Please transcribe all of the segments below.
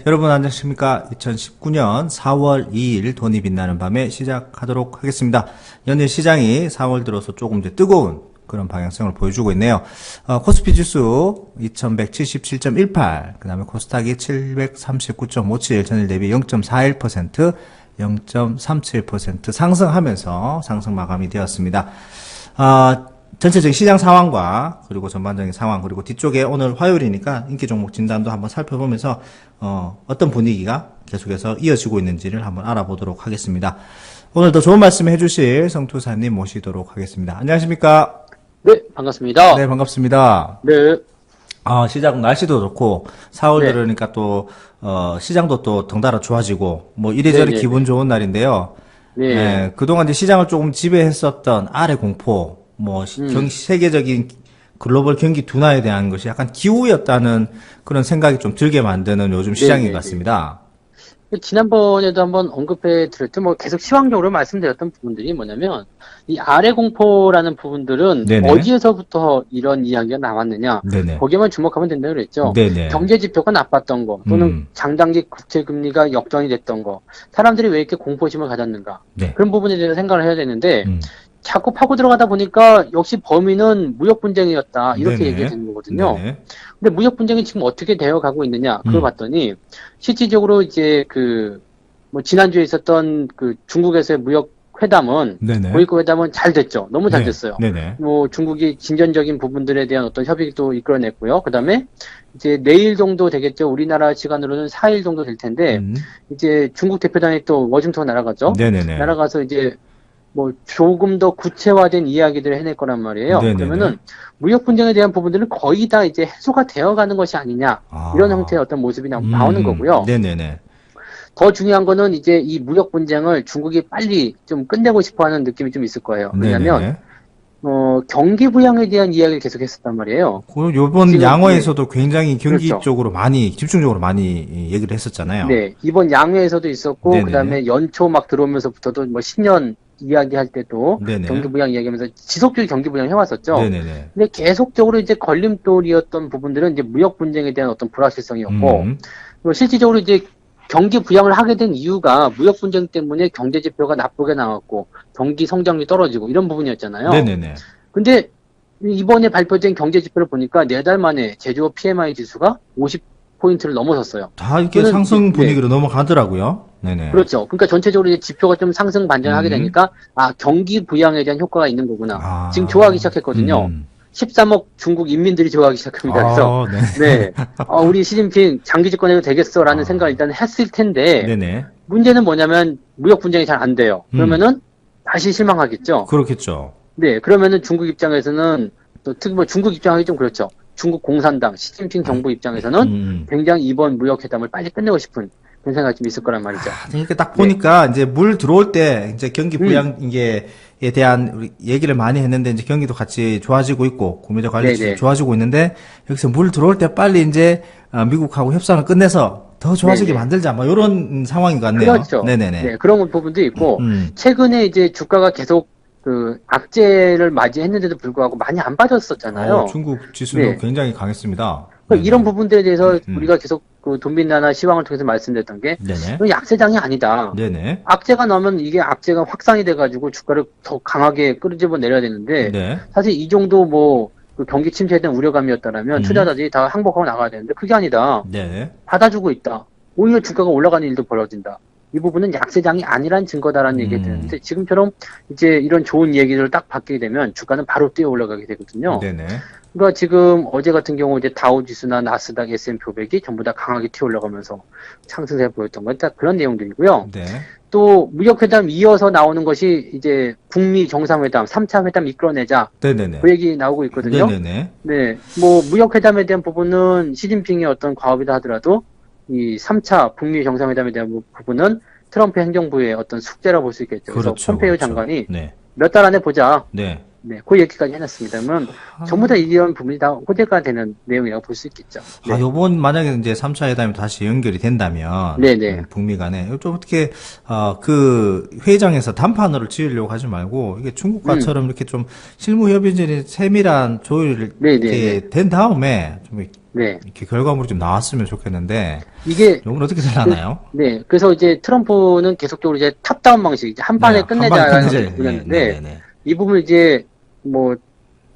여러분 안녕하십니까? 2019년 4월 2일 돈이 빛나는 밤에 시작하도록 하겠습니다. 연일 시장이 4월 들어서 조금 더 뜨거운 그런 방향성을 보여주고 있네요. 코스피 지수 2177.18, 그 다음에 코스닥이 739.57, 전일 대비 0.41%, 0.37% 상승하면서 상승 마감이 되었습니다. 전체적인 시장 상황과 그리고 전반적인 상황, 그리고 뒤쪽에 오늘 화요일이니까 인기 종목 진단도 한번 살펴보면서 어떤 분위기가 계속해서 이어지고 있는지를 한번 알아보도록 하겠습니다. 오늘도 좋은 말씀 해주실 성투사님 모시도록 하겠습니다. 안녕하십니까? 네, 반갑습니다. 네, 반갑습니다. 네, 시작 날씨도 좋고 4월 네. 들으니까 또 시장도 또 덩달아 좋아지고 뭐 이래저래 네, 기분 좋은 날인데요. 네. 예, 그동안 이제 시장을 조금 지배했었던 아래 공포, 뭐 세계적인 글로벌 경기 둔화에 대한 것이 약간 기우였다는 그런 생각이 좀 들게 만드는 요즘 시장인 네, 것 네. 같습니다. 지난번에도 한번 언급해 드렸던, 계속 시황적으로 말씀드렸던 부분들이 뭐냐면, 이 아래 공포라는 부분들은 네네. 어디에서부터 이런 이야기가 나왔느냐, 네네. 거기에만 주목하면 된다고 그랬죠. 네네. 경제 지표가 나빴던 거, 또는 장단기 국채 금리가 역전이 됐던 거, 사람들이 왜 이렇게 공포심을 가졌는가, 네. 그런 부분에 대해서 생각을 해야 되는데, 음. 자꾸 파고 들어가다 보니까 역시 범인은 무역 분쟁이었다, 이렇게 네네. 얘기가 되는 거거든요. 네네. 근데 무역 분쟁이 지금 어떻게 되어 가고 있느냐, 그걸 봤더니, 실질적으로 이제 지난주에 있었던 중국에서의 무역 회담은, 네네. 고위급 회담은 잘 됐죠. 너무 잘 네. 됐어요. 네네. 중국이 진전적인 부분들에 대한 어떤 협의도 이끌어냈고요. 그 다음에 이제 내일 정도 되겠죠. 우리나라 시간으로는 4일 정도 될 텐데, 이제 중국 대표단이 또 워싱턴 날아가죠. 네네네. 날아가서 이제 조금 더 구체화된 이야기들을 해낼 거란 말이에요. 네네네. 그러면은 무역 분쟁에 대한 부분들은 거의 다 이제 해소가 되어가는 것이 아니냐, 이런 형태의 어떤 모습이 나오는 거고요. 네네네. 더 중요한 거는 이제 이 무역 분쟁을 중국이 빨리 좀 끝내고 싶어하는 느낌이 좀 있을 거예요. 왜냐하면 네네네. 경기 부양에 대한 이야기를 계속했었단 말이에요. 요번 지금, 양어에서도 굉장히 경기 그렇죠. 쪽으로 많이, 집중적으로 많이 얘기를 했었잖아요. 네, 이번 양회에서도 있었고, 네네네. 그 다음에 연초 막 들어오면서부터도 10년 이야기할 때도 네네. 경기 부양 이야기하면서 지속적인 경기 부양 해왔었죠. 네네네. 근데 계속적으로 이제 걸림돌이었던 부분들은 이제 무역 분쟁에 대한 어떤 불확실성이었고, 그리고 실질적으로 이제 경기 부양을 하게 된 이유가 무역 분쟁 때문에 경제 지표가 나쁘게 나왔고, 경기 성장률이 떨어지고 이런 부분이었잖아요. 네네네. 근데 이번에 발표된 경제 지표를 보니까 4달 만에 제조업 PMI 지수가 50포인트를 넘어섰어요. 다 이렇게 저는 상승 네. 분위기로 넘어가더라고요. 네네. 그렇죠. 그러니까 전체적으로 이제 지표가 좀 상승 반전하게 되니까, 경기 부양에 대한 효과가 있는 거구나. 지금 좋아하기 시작했거든요. 13억 중국 인민들이 좋아하기 시작합니다. 그래서, 네. 우리 시진핑 장기 집권해도 되겠어라는 생각을 일단 했을 텐데, 네네. 문제는 뭐냐면 무역 분쟁이 잘 안 돼요. 그러면은 다시 실망하겠죠. 그렇겠죠. 네, 그러면은 중국 입장에서는 또 특히 중국 입장하기 좀 그렇죠. 중국 공산당, 시진핑 정부 입장에서는 굉장히 이번 무역 회담을 빨리 끝내고 싶은 그런 생각이 좀 있을 거란 말이죠. 그러니까 딱 보니까 이제 물 들어올 때 이제 경기 부양 이게에 대한 우리 얘기를 많이 했는데 이제 경기도 같이 좋아지고 있고 구매자 관리도 네네. 좋아지고 있는데 여기서 물 들어올 때 빨리 이제 미국하고 협상을 끝내서 더 좋아지게 네네. 만들자 뭐 이런 상황인 것 같네요. 그렇죠. 네네네. 네, 그런 부분도 있고, 최근에 이제 주가가 계속 악재를 맞이했는데도 불구하고 많이 안 빠졌었잖아요. 중국 지수는 네. 굉장히 강했습니다. 그러니까 이런 부분들에 대해서 우리가 계속 돈빛나나 시황을 통해서 말씀드렸던 게, 네네. 이건 약세장이 아니다. 네네. 악재가 나면 이게 악재가 확산이 돼가지고 주가를 더 강하게 끌어집어 내려야 되는데, 네. 사실 이 정도 경기 침체에 대한 우려감이었다면 투자자들이 다 항복하고 나가야 되는데, 그게 아니다. 네. 받아주고 있다. 오히려 주가가 올라가는 일도 벌어진다. 이 부분은 약세장이 아니란 증거다라는 얘기가 드는데, 지금처럼 이제 이런 좋은 얘기를 딱 받게 되면 주가는 바로 뛰어 올라가게 되거든요. 네네. 그러니까 지금 어제 같은 경우 이제 다우지수나 나스닥, S&P 500이 전부 다 강하게 튀어 올라가면서 상승세 보였던 건 딱 그런 내용들이고요. 네. 또 무역회담 이어서 나오는 것이 이제 북미 정상회담, 3차 회담 이끌어내자. 네네네. 그 얘기 나오고 있거든요. 네네네. 네. 무역회담에 대한 부분은 시진핑의 어떤 과업이다 하더라도 이 3차 북미 정상회담에 대한 부분은 트럼프 행정부의 어떤 숙제라고 볼 수 있겠죠. 그래서 그렇죠. 폼페이오 그렇죠. 장관이 네. 몇 달 안에 보자. 네. 네, 그 얘기까지 해놨습니다. 그러면 전부 다 이런 부분이 다 호재가 되는 내용이라고 볼 수 있겠죠. 네. 요번 만약에 이제 3차 회담이 다시 연결이 된다면 네네. 북미 간에 좀 어떻게 그 회의장에서 단판으로 지으려고 하지 말고 이게 중국과처럼 이렇게 좀 실무 협의질이 세밀한 조율이 네네네. 이렇게 된 다음에 좀 네. 이렇게 결과물이 좀 나왔으면 좋겠는데 이게 이건 어떻게 되나요? 네. 그래서 이제 트럼프는 계속적으로 이제 탑다운 방식, 이제 한 네, 판에 끝내자라는 끝내자. 것을 보였는데 네네네. 이 부분을 이제 뭐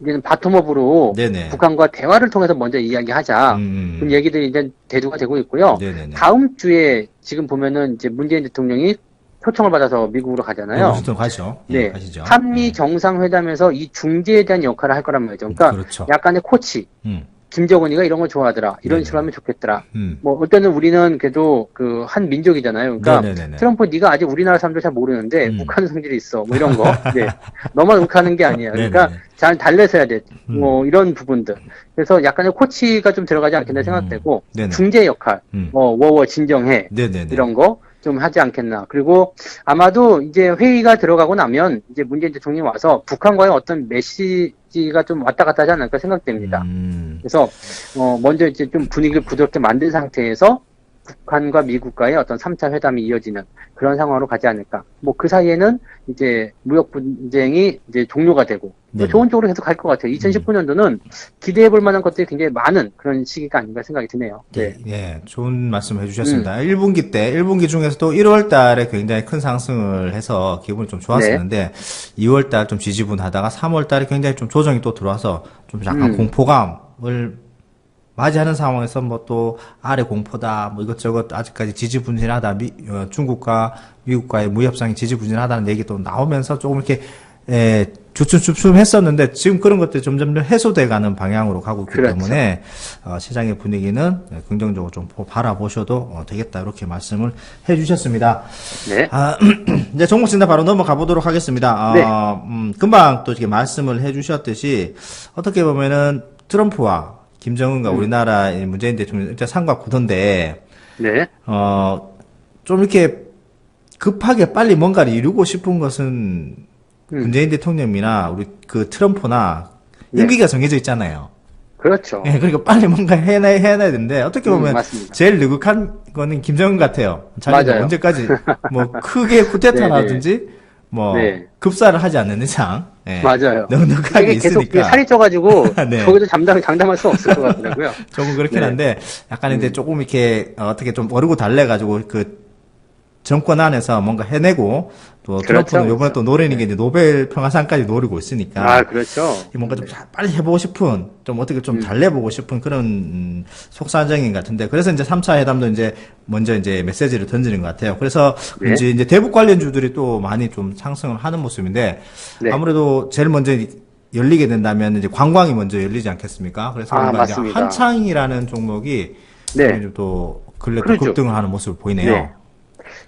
이제는 바텀업으로 네네. 북한과 대화를 통해서 먼저 이야기하자. 그런 얘기들이 이제 대두가 되고 있고요. 네네네. 다음 주에 지금 보면은 이제 문재인 대통령이 초청을 받아서 미국으로 가잖아요. 워싱턴 가죠. 예, 네. 가시죠. 한미 예. 정상회담에서 이 중재에 대한 역할을 할 거란 말이죠. 그러니까 그렇죠. 약간의 코치. 음, 김정은이가 이런 거 좋아하더라. 이런 네네. 식으로 하면 좋겠더라. 음. 뭐 어때는 우리는 그래도 그 한 민족이잖아요. 그러니까 네네네네. 트럼프 네가 아직 우리나라 사람들 잘 모르는데 욱하는 성질이 있어. 뭐 이런 거. 네. 너만 욱하는 게 아니야. 그러니까 네네네. 잘 달래서 해야 돼. 뭐 이런 부분들. 그래서 약간의 코치가 좀 들어가지 않겠나 생각되고 네네. 중재 역할. 뭐 워워 진정해. 네네네. 이런 거 좀 하지 않겠나. 그리고 아마도 이제 회의가 들어가고 나면 이제 문재인 대통령이 와서 북한과의 어떤 메시지가 좀 왔다 갔다 하지 않을까 생각됩니다. 그래서 먼저 이제 좀 분위기를 부드럽게 만든 상태에서 북한과 미국과의 어떤 3차 회담이 이어지는 그런 상황으로 가지 않을까. 뭐 그 사이에는 이제 무역 분쟁이 이제 종료가 되고 네. 좋은 쪽으로 계속 갈 것 같아요. 2019년도는 기대해 볼 만한 것들이 굉장히 많은 그런 시기가 아닌가 생각이 드네요. 네. 예, 좋은 말씀 해주셨습니다. 1분기 중에서도 1월 달에 굉장히 큰 상승을 해서 기분이 좀 좋았었는데, 2월 달 좀 지지분하다가 3월 달에 굉장히 좀 조정이 또 들어와서 좀 약간 공포감을 맞이하는 상황에서 뭐 또 아래 공포다, 뭐 이것저것 아직까지 지지분진하다, 중국과 미국과의 무협상이 지지분진하다는 얘기도 나오면서 조금 이렇게 주춤주춤 했었는데 지금 그런 것들이 점점 해소돼가는 방향으로 가고 있기 그렇죠. 때문에 시장의 분위기는 긍정적으로 좀 바라보셔도 되겠다 이렇게 말씀을 해주셨습니다. 네. 이제 종목 진단 바로 넘어가 보도록 하겠습니다. 네. 금방 또 이렇게 말씀을 해주셨듯이 어떻게 보면은 트럼프와 김정은과 우리나라의 문재인 대통령 일단 상과 구도인데 네. 좀 이렇게 급하게 빨리 뭔가를 이루고 싶은 것은 문재인 대통령이나 우리 그 트럼프나 임기가 정해져 있잖아요. 그렇죠. 예, 그러니까 빨리 뭔가 해놔야 되는데 어떻게 보면 맞습니다. 제일 느긋한 거는 김정은 같아요. 자기가 맞아요. 언제까지 뭐 크게 쿠데타라든지 뭐 네. 급사를 하지 않는 이상 예, 맞아요. 넉넉하게 이게 계속 있으니까 살이 쪄가지고 네. 거기도 장담할 수 없을 것 같더라고요. 조금 그렇긴 네. 한데 약간 이제 조금 이렇게 어떻게 좀 어르고 달래가지고 그 정권 안에서 뭔가 해내고 또 그렇죠, 트럼프는 요번에 그렇죠. 또 노리는 게 이제 노벨 평화상까지 노리고 있으니까 아, 그렇죠. 뭔가 좀 빨리 해보고 싶은 좀 어떻게 좀 달래보고 싶은 그런 속사정인 것 같은데 그래서 이제 3차 회담도 이제 먼저 이제 메시지를 던지는 것 같아요. 그래서 네. 이제 대북 관련주들이 또 많이 좀 상승을 하는 모습인데 네. 아무래도 제일 먼저 열리게 된다면 이제 관광이 먼저 열리지 않겠습니까? 그래서 뭔가 이제 맞습니다. 한창이라는 종목이 네. 또 근래 또 크루즈. 급등을 하는 모습을 보이네요. 네.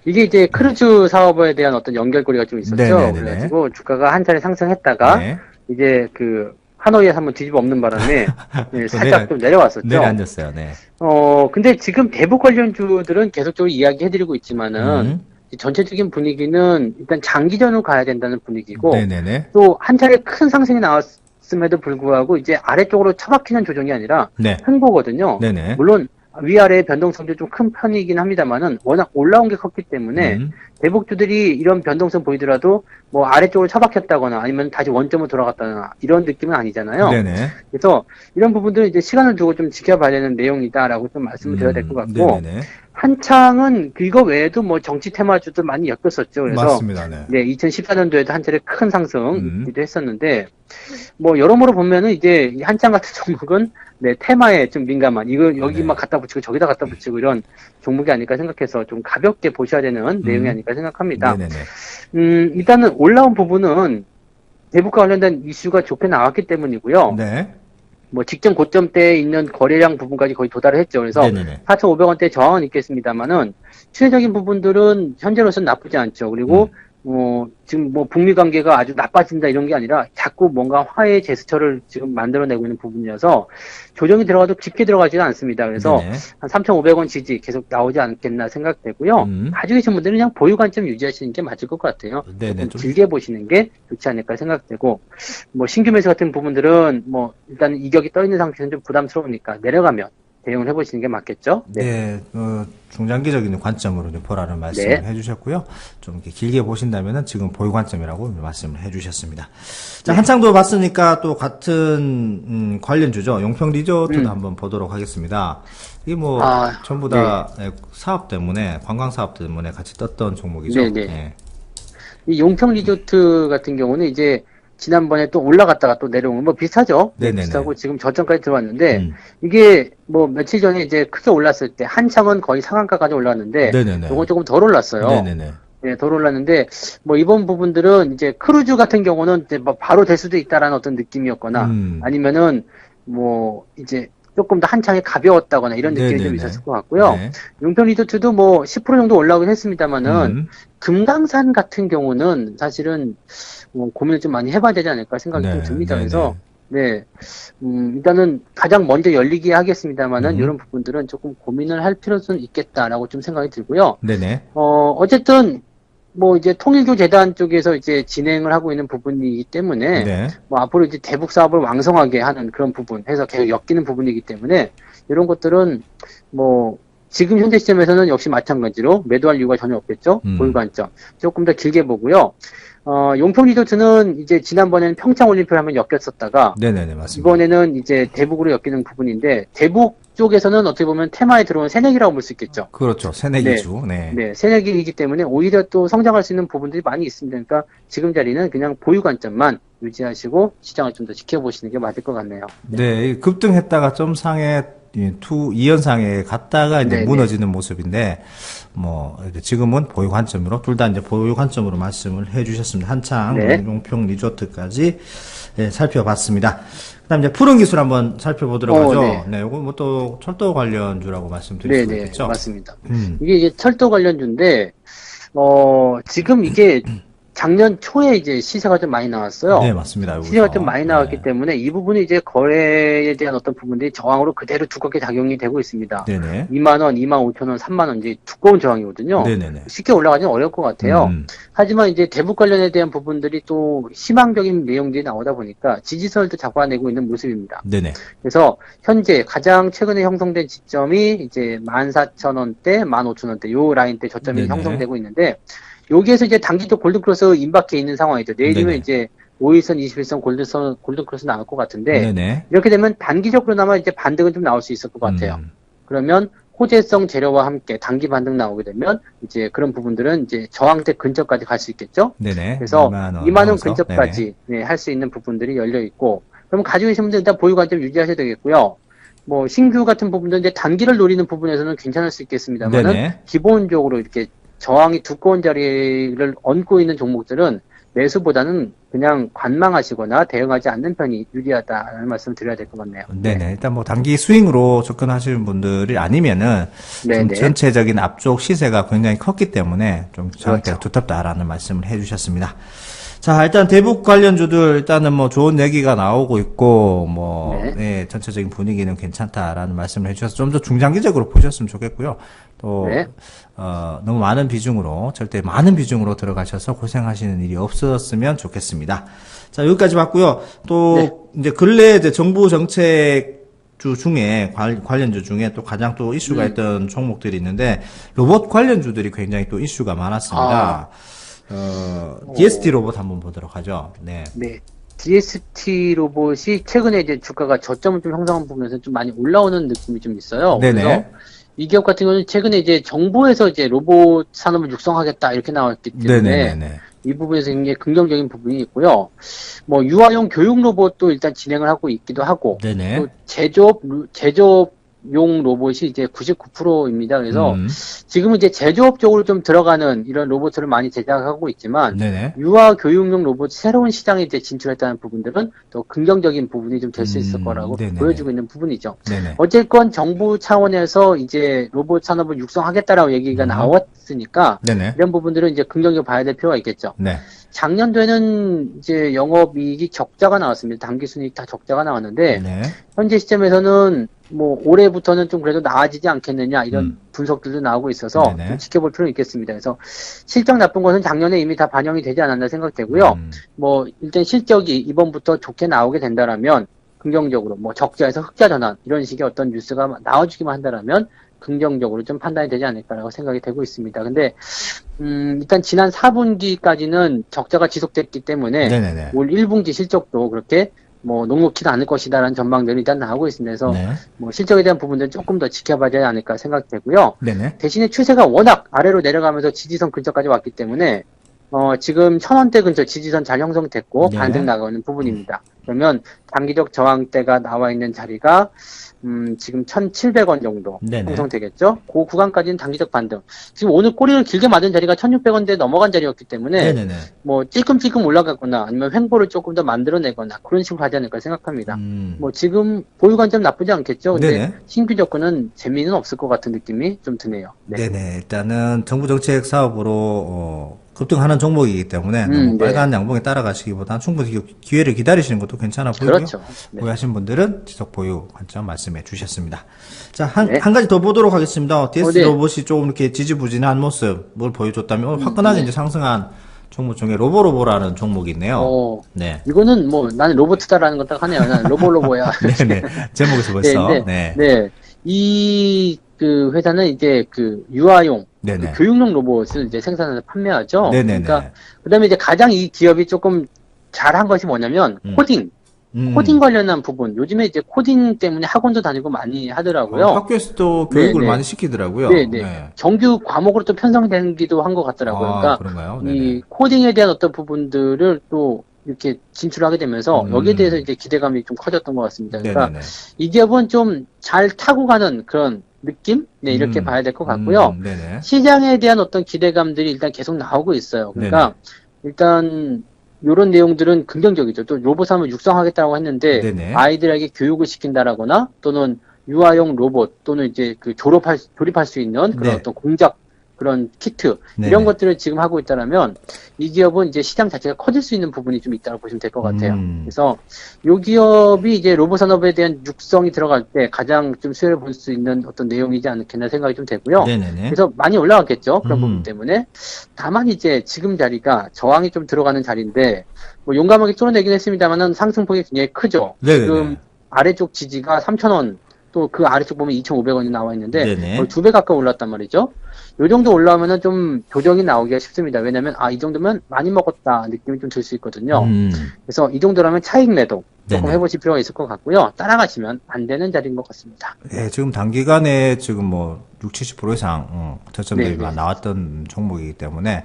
이게 이제 크루즈 사업에 대한 어떤 연결고리가 좀 있었죠. 네네네네. 그래가지고 주가가 한 차례 상승했다가 네. 이제 그 하노이에서 한번 뒤집어 엎는 바람에 네, 살짝 좀 내려왔었죠. 내려앉았어요. 네. 근데 지금 대북 관련주들은 계속적으로 이야기해드리고 있지만은 전체적인 분위기는 일단 장기전으로 가야 된다는 분위기고 네네네. 또 한 차례 큰 상승이 나왔음에도 불구하고 이제 아래쪽으로 처박히는 조정이 아니라 네. 횡보거든요. 네네. 물론 위아래 변동성도 좀 큰 편이긴 합니다만은 워낙 올라온 게 컸기 때문에 대북주들이 이런 변동성 보이더라도 뭐 아래쪽으로 처박혔다거나 아니면 다시 원점으로 돌아갔다거나 이런 느낌은 아니잖아요. 네네. 그래서 이런 부분들은 이제 시간을 두고 좀 지켜봐야 되는 내용이다라고 좀 말씀을 드려야 될 것 같고 네네네. 한창은 이거 외에도 뭐 정치 테마주도 많이 엮였었죠. 그래서 맞습니다. 네. 네, 2014년도에도 한 차례 큰 상승이기도 했었는데 뭐 여러모로 보면은 이제 이 한창 같은 종목은 네, 테마에 좀 민감한 이거 여기 네. 막 갖다 붙이고 저기다 갖다 붙이고 이런 종목이 아닐까 생각해서 좀 가볍게 보셔야 되는 내용이 아닐까 생각합니다. 네네네. 일단은 올라온 부분은 대북과 관련된 이슈가 좋게 나왔기 때문이고요. 네. 뭐 직전 고점대에 있는 거래량 부분까지 거의 도달을 했죠. 그래서 네네네. 4,500원대 저항은 있겠습니다만은 추세적인 부분들은 현재로서는 나쁘지 않죠. 그리고 지금 뭐 북미 관계가 아주 나빠진다 이런 게 아니라 자꾸 뭔가 화해의 제스처를 지금 만들어내고 있는 부분이어서 조정이 들어가도 깊게 들어가지는 않습니다. 그래서 네네. 한 3,500원 지지 계속 나오지 않겠나 생각되고요. 가지고 계신 분들은 그냥 보유 관점 유지하시는 게 맞을 것 같아요. 네네. 좀 길게 보시는 게 좋지 않을까 생각되고 뭐 신규 매수 같은 부분들은 뭐 일단 이격이 떠 있는 상태에서는 좀 부담스러우니까 내려가면 대응을 해보시는 게 맞겠죠? 네, 중장기적인 관점으로 좀 보라는 말씀을 네. 해주셨고요. 좀 이렇게 길게 보신다면은 지금 보유 관점이라고 말씀을 해주셨습니다. 자, 한창 더 봤으니까 또 같은 관련주죠. 용평 리조트도 한번 보도록 하겠습니다. 이게 뭐 전부 다 사업 때문에 관광 사업 때문에 같이 떴던 종목이죠. 네네. 네. 이 용평 리조트 같은 경우는 이제 지난번에 또 올라갔다가 또 내려오는 뭐 비슷하죠. 네, 네네네. 비슷하고 지금 저점까지 들어왔는데 이게 뭐 며칠 전에 이제 크게 올랐을 때 한창은 거의 상한가까지 올랐는데 네네네. 요건 조금 덜 올랐어요. 네네네. 네, 덜 올랐는데 뭐 이번 부분들은 이제 크루즈 같은 경우는 이제 뭐 바로 될 수도 있다라는 어떤 느낌이었거나 아니면은 뭐 이제 조금 더 한창이 가벼웠다거나 이런 느낌이 좀 네네네. 있었을 것 같고요. 네. 용평 리조트도 뭐 10% 정도 올라오긴 했습니다만은 금강산 같은 경우는 사실은 뭐 고민을 좀 많이 해봐야 되지 않을까 생각이 좀 듭니다. 그래서 네, 일단은 가장 먼저 열리게 하겠습니다만은 이런 부분들은 조금 고민을 할 필요성은 있겠다라고 좀 생각이 들고요. 네네. 어쨌든 뭐 이제 통일교 재단 쪽에서 이제 진행을 하고 있는 부분이기 때문에 네. 뭐 앞으로 이제 대북 사업을 왕성하게 하는 그런 부분 해서 계속 엮이는 부분이기 때문에 이런 것들은 뭐 지금 현재 시점에서는 역시 마찬가지로 매도할 이유가 전혀 없겠죠. 보유 관점 조금 더 길게 보고요. 용평 리조트는 이제 지난번에는 평창 올림픽을 한번 엮였었다가 네네네, 맞습니다. 이번에는 이제 대북으로 엮이는 부분인데 대북 쪽에서는 어떻게 보면 테마에 들어온 새내기라고 볼 수 있겠죠. 그렇죠. 새내기주. 네. 네, 새내기이기 때문에 오히려 또 성장할 수 있는 부분들이 많이 있습니다. 그러니까 지금 자리는 그냥 보유 관점만 유지하시고 시장을 좀 더 지켜보시는 게 맞을 것 같네요. 네, 급등했다가 점상에 2연상에 갔다가 이제 네네. 무너지는 모습인데, 뭐, 이제 지금은 보유 관점으로, 둘 다 이제 보유 관점으로 말씀을 해 주셨습니다. 한창, 네. 용평 리조트까지 살펴봤습니다. 그 다음 이제 푸른 기술 한번 살펴보도록 하죠. 네. 네, 요거 뭐 또 철도 관련주라고 말씀드릴 수 네네, 있겠죠. 맞습니다. 이게 이제 철도 관련주인데, 지금 이게 작년 초에 이제 시세가 좀 많이 나왔어요. 네, 맞습니다. 여기서. 시세가 좀 많이 나왔기 네. 때문에 이 부분이 이제 거래에 대한 어떤 부분들이 저항으로 그대로 두껍게 작용이 되고 있습니다. 네네. 2만원, 25,000원, 3만원 이제 두꺼운 저항이거든요. 네네네. 쉽게 올라가기는 어려울 것 같아요. 하지만 이제 대북 관련에 대한 부분들이 또 희망적인 내용들이 나오다 보니까 지지선을 잡아내고 있는 모습입니다. 네네. 그래서 현재 가장 최근에 형성된 지점이 이제 14,000원대, 15,000원대 요 라인대 저점이 네네. 형성되고 있는데 여기에서 이제 단기적 골든크로스 임박해 있는 상황이죠. 내일이면 네네. 이제 5일선, 21선 골든크로스 나올 것 같은데 네네. 이렇게 되면 단기적으로나마 이제 반등은 좀 나올 수 있을 것 같아요. 그러면 호재성 재료와 함께 단기 반등 나오게 되면 이제 그런 부분들은 이제 저항대 근처까지 갈 수 있겠죠. 네네. 그래서 2만 원 정도? 근처까지 네, 할 수 있는 부분들이 열려 있고 그럼 가지고 계신 분들 일단 보유 관점 유지하셔야 되겠고요. 뭐 신규 같은 부분도 이제 단기를 노리는 부분에서는 괜찮을 수 있겠습니다만은 네네. 기본적으로 이렇게 저항이 두꺼운 자리를 얹고 있는 종목들은 매수보다는 그냥 관망하시거나 대응하지 않는 편이 유리하다는 말씀을 드려야 될 것 같네요. 네네. 일단 뭐 단기 스윙으로 접근하시는 분들이 아니면은 좀 네네. 전체적인 앞쪽 시세가 굉장히 컸기 때문에 좀 저한테 그렇죠. 두텁다라는 말씀을 해주셨습니다. 자, 일단 대북 관련주들 일단은 뭐 좋은 얘기가 나오고 있고 뭐 네. 네, 전체적인 분위기는 괜찮다라는 말씀을 해주셔서 좀 더 중장기적으로 보셨으면 좋겠고요. 또 네. 너무 많은 비중으로 절대 많은 비중으로 들어가셔서 고생하시는 일이 없었으면 좋겠습니다. 자, 여기까지 봤고요. 또 이제 근래 이제 정부 정책 주 중에 관련주 중에 또 가장 또 이슈가 있던 종목들이 있는데 로봇 관련주들이 굉장히 또 이슈가 많았습니다. DST 로봇 한번 보도록 하죠. 네. 네. DST 로봇이 최근에 이제 주가가 저점을 좀 형성한 부분에서 좀 많이 올라오는 느낌이 좀 있어요. 네네. 그래서 이 기업 같은 경우는 최근에 이제 정부에서 이제 로봇 산업을 육성하겠다 이렇게 나왔기 때문에 네네네네. 이 부분에서 굉장히 긍정적인 부분이 있고요. 뭐 유아용 교육 로봇도 일단 진행을 하고 있기도 하고 네네. 또 제조업용 로봇이 이제 99%입니다. 그래서 지금은 이제 제조업 쪽으로 좀 들어가는 이런 로봇을 많이 제작하고 있지만 네네. 유아 교육용 로봇 새로운 시장에 이제 진출했다는 부분들은 또 긍정적인 부분이 좀 될 수 있을 거라고 네네네. 보여주고 있는 부분이죠. 네네. 어쨌건 정부 차원에서 이제 로봇 산업을 육성하겠다라고 얘기가 나왔으니까 네네. 이런 부분들은 이제 긍정적으로 봐야 될 필요가 있겠죠. 네. 작년도에는 이제 영업이익이 적자가 나왔습니다. 당기순이익 다 적자가 나왔는데 네. 현재 시점에서는 뭐 올해부터는 좀 그래도 나아지지 않겠느냐 이런 분석들도 나오고 있어서 네네. 좀 지켜볼 필요는 있겠습니다. 그래서 실적 나쁜 것은 작년에 이미 다 반영이 되지 않았나 생각되고요. 뭐 일단 실적이 이번부터 좋게 나오게 된다라면 긍정적으로 뭐 적자에서 흑자 전환 이런 식의 어떤 뉴스가 나와주기만 한다라면 긍정적으로 좀 판단이 되지 않을까라고 생각이 되고 있습니다. 근데 일단 지난 4분기까지는 적자가 지속됐기 때문에 네네네. 올 1분기 실적도 그렇게 뭐 녹록지는 않을 것이다라는 전망들이 일단 나오고 있습니다. 그래서 네. 뭐 실적에 대한 부분들은 조금 더 지켜봐야 되지 않을까 생각되고요. 네네. 대신에 추세가 워낙 아래로 내려가면서 지지선 근처까지 왔기 때문에 지금 1,000원대 근처 지지선 잘 형성됐고 네. 반등 나가는 부분입니다. 그러면 단기적 저항대가 나와 있는 자리가 지금 1,700원 정도 네네. 형성되겠죠. 그 구간까지는 단기적 반등. 지금 오늘 꼬리를 길게 맞은 자리가 1,600원대 넘어간 자리였기 때문에 네네네. 뭐 찔끔찔끔 올라가거나 아니면 횡보를 조금 더 만들어내거나 그런 식으로 하지 않을까 생각합니다. 뭐 지금 보유 관점 나쁘지 않겠죠. 근데 네네. 신규 접근은 재미는 없을 것 같은 느낌이 좀 드네요. 네. 네네. 일단은 정부 정책 사업으로 급등하는 종목이기 때문에 너무 네. 빨간 양봉에 따라가시기보다는 충분히 기회를 기다리시는 것도 괜찮아 보이고요. 그렇죠. 네. 보유하신 분들은 지속 보유 관점 말씀해 주셨습니다. 자, 네. 한 가지 더 보도록 하겠습니다. DS 네. 로봇이 조금 이렇게 지지부진한 모습을 보여줬다면 오늘 화끈하게 네. 이제 상승한 종목 중에 로보로보라는 종목이 있네요. 네. 이거는 뭐 나는 로봇이다라는 건 딱 하네요. 나는 로보로보야. 네네. 제목에서 벌써. 네. 이 그 회사는 이제 그 유아용 네네. 그 교육용 로봇을 이제 생산해서 판매하죠. 네네네. 그러니까 그다음에 이제 가장 이 기업이 조금 잘한 것이 뭐냐면 코딩. 코딩 관련한 부분. 요즘에 이제 코딩 때문에 학원도 다니고 많이 하더라고요. 학교에서도 교육을 네. 많이 시키더라고요. 네. 정규 과목으로 또 편성되기도 한 것 같더라고요. 그러니까 그런가요? 이 코딩에 대한 어떤 부분들을 또 이렇게 진출하게 되면서 여기에 대해서 이제 기대감이 좀 커졌던 것 같습니다. 그러니까 네네네. 이 기업은 좀 잘 타고 가는 그런 느낌? 네, 이렇게 봐야 될 것 같고요. 네네. 시장에 대한 어떤 기대감들이 일단 계속 나오고 있어요. 그러니까 일단 이런 내용들은 긍정적이죠. 또 로봇 한번 육성하겠다고 했는데 네네. 아이들에게 교육을 시킨다라거나 또는 유아용 로봇 또는 이제 그 조립할 수 있는 그런 네. 어떤 공작 그런 키트 네네. 이런 것들을 지금 하고 있다라면 이 기업은 이제 시장 자체가 커질 수 있는 부분이 좀 있다고 보시면 될 것 같아요. 그래서 이 기업이 이제 로봇 산업에 대한 육성이 들어갈 때 가장 좀 수혜를 볼 수 있는 어떤 내용이지 않겠나 생각이 좀 되고요. 네네네. 그래서 많이 올라갔겠죠. 그런 부분 때문에. 다만 이제 지금 자리가 저항이 좀 들어가는 자리인데 뭐 용감하게 뚫어내긴 했습니다만은 상승폭이 굉장히 크죠. 네네네. 지금 아래쪽 지지가 3,000원 또 그 아래쪽 보면 2,500원이 나와 있는데 네네. 거의 2배 가까이 올랐단 말이죠. 요 정도 올라오면은 좀 조정이 나오기가 쉽습니다. 왜냐면 이 정도면 많이 먹었다 느낌이 좀 들 수 있거든요. 그래서 이 정도라면 차익 매도 조금 네네. 해보실 필요가 있을 것 같고요. 따라가시면 안 되는 자리인 것 같습니다. 네, 지금 단기간에 지금 뭐 60, 70% 이상 저점 네, 대비가 네. 나왔던 종목이기 때문에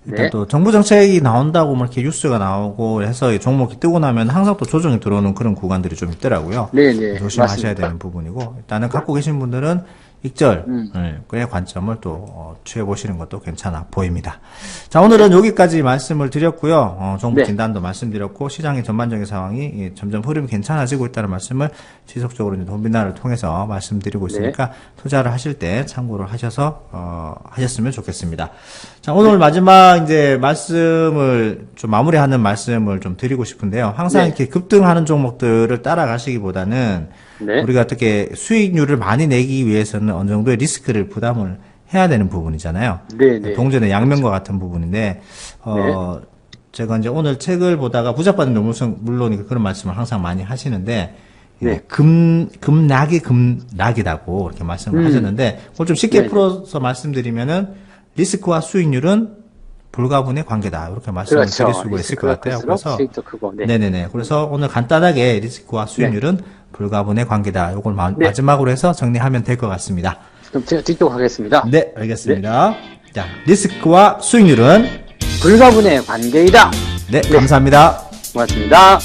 일단 네. 또 정부 정책이 나온다고 뭐 이렇게 뉴스가 나오고 해서 이 종목이 뜨고 나면 항상 또 조정이 들어오는 그런 구간들이 좀 있더라고요. 네네. 조심하셔야 맞습니다. 되는 부분이고 일단은 갖고 계신 분들은 익절의 관점을 또 취해보시는 것도 괜찮아 보입니다. 자, 오늘은 여기까지 말씀을 드렸고요. 종목 네. 진단도 말씀드렸고 시장의 전반적인 상황이 점점 흐름이 괜찮아지고 있다는 말씀을 지속적으로 이제 돈비나를 통해서 말씀드리고 있으니까 투자를 하실 때 참고를 하셔서 하셨으면 좋겠습니다. 자, 오늘 마지막 이제 말씀을 좀 마무리하는 말씀을 좀 드리고 싶은데요. 항상 네. 이렇게 급등하는 종목들을 따라가시기보다는 네. 우리가 어떻게 수익률을 많이 내기 위해서는 어느 정도의 리스크를 부담을 해야 되는 부분이잖아요. 네네. 동전의 양면과 같은 부분인데, 제가 이제 오늘 책을 보다가 부자빠진 노무성 물론 그런 말씀을 항상 많이 하시는데, 네. 급락이 급락이라고 이렇게 말씀을 하셨는데, 그걸 좀 쉽게 네네. 풀어서 말씀드리면은, 리스크와 수익률은 불가분의 관계다. 이렇게 말씀을 그렇죠. 드릴 수가 있을 것 같아요. 그래서, 수익도 크고. 네. 네네네. 그래서 오늘 간단하게 리스크와 수익률은 불가분의 관계다. 요걸 마지막으로 해서 정리하면 될 것 같습니다. 그럼 제가 뒤쪽 하겠습니다. 네, 알겠습니다. 자, 리스크와 수익률은 불가분의 관계이다. 네, 감사합니다. 고맙습니다.